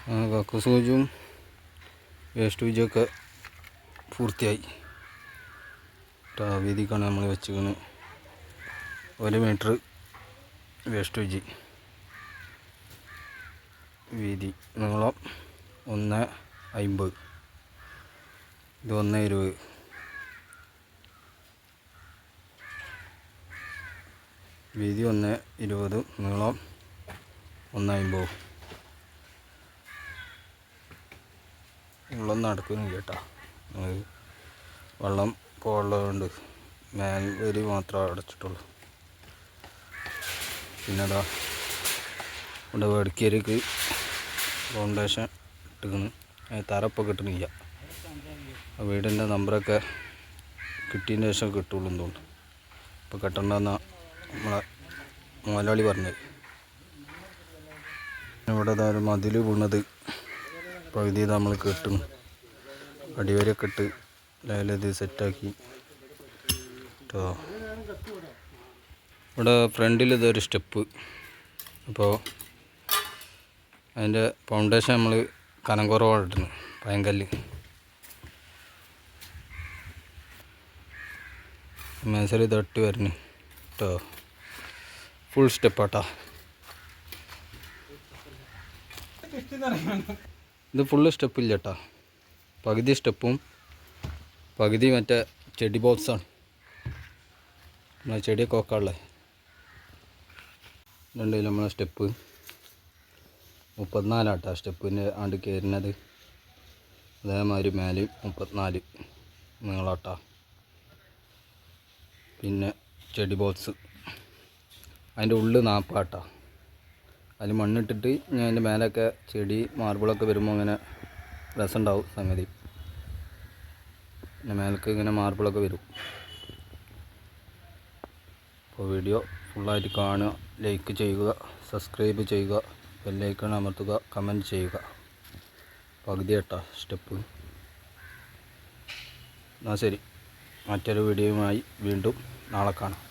കക്കുസൂചും waste വീജൊക്കെ പൂർത്തിയായി. വീതിക്കാണ് നമ്മൾ വെച്ചിരിക്കുന്നത്. 1 മീറ്റർ വേസ്റ്റ് വീജ് വീതി, നീളം 1.50, ഇത് 1.20, വീതി 1.20, നീളം 1.50. വെള്ളം നടക്കുന്നില്ല കേട്ടോ, വെള്ളം പോകാനുള്ളതുകൊണ്ട് മേൽവരി മാത്രമേ അടച്ചിട്ടുള്ളൂ. പിന്നെ അതാ ഇവിടെ വടക്കേരിക്ക് ഫൗണ്ടേഷൻ ഇട്ടിരിക്കുന്നു. തറപ്പം കിട്ടണില്ല. ആ വീടിൻ്റെ നമ്പറൊക്കെ കിട്ടിയതിന് ശേഷം കിട്ടുള്ളൂ എന്ന് തോന്നുന്നു. ഇപ്പോൾ കെട്ടണ്ടെന്നാണ് നമ്മളെ മുതലാളി പറഞ്ഞത്. ഇവിടെ ഒരു മതിൽ വീണത് പകുതി നമ്മൾ കെട്ടുന്നു. അടിവരൊക്കെ ഇട്ട് ലേലത് സെറ്റാക്കി കേട്ടോ. ഇവിടെ ഫ്രണ്ടിൽ ഇതൊരു സ്റ്റെപ്പ്. അപ്പോൾ അതിൻ്റെ ഫൗണ്ടേഷൻ നമ്മൾ കനം കുറവാണ് ഇട്ടുന്നു, പയങ്കല്ല്. മേസരി തട്ട് വരുന്നു കേട്ടോ. ഫുൾ സ്റ്റെപ്പാട്ടാ ഇത്. ഫുള്ള് സ്റ്റെപ്പില്ല കേട്ടോ, പകുതി സ്റ്റെപ്പും പകുതി മറ്റേ ചെടി ബോക്സാണ്. നമ്മളെ ചെടിയൊക്കെ വെക്കാനുള്ളത് രണ്ടിലും നമ്മളെ സ്റ്റെപ്പ് 34 സ്റ്റെപ്പിൻ്റെ ആണ്ട് കയറുന്നത്. അതേമാതിരി മേലെ 34 നീളാട്ടാ. പിന്നെ ചെടി ബോക്സ് അതിൻ്റെ ഉള്ളിൽ 40 അതിൽ മണ്ണിട്ടിട്ട് ഞാൻ അതിൻ്റെ മേലൊക്കെ ചെടി മാർബിളൊക്കെ വരുമ്പോൾ അങ്ങനെ രസമുണ്ടാവും സംഗതി. പിന്നെ മേലേക്ക് ഇങ്ങനെ മാർബിളൊക്കെ വരും. അപ്പോൾ വീഡിയോ ഫുള്ളായിട്ട് കാണുക, ലൈക്ക് ചെയ്യുക, സബ്സ്ക്രൈബ് ചെയ്യുക, ബെല്ലൈക്കൺ അമർത്തുക, കമൻറ്റ് ചെയ്യുക. പകുതി കേട്ടോ സ്റ്റെപ്പ്. എന്നാൽ ശരി, മറ്റൊരു വീഡിയോയുമായി വീണ്ടും നാളെ കാണാം.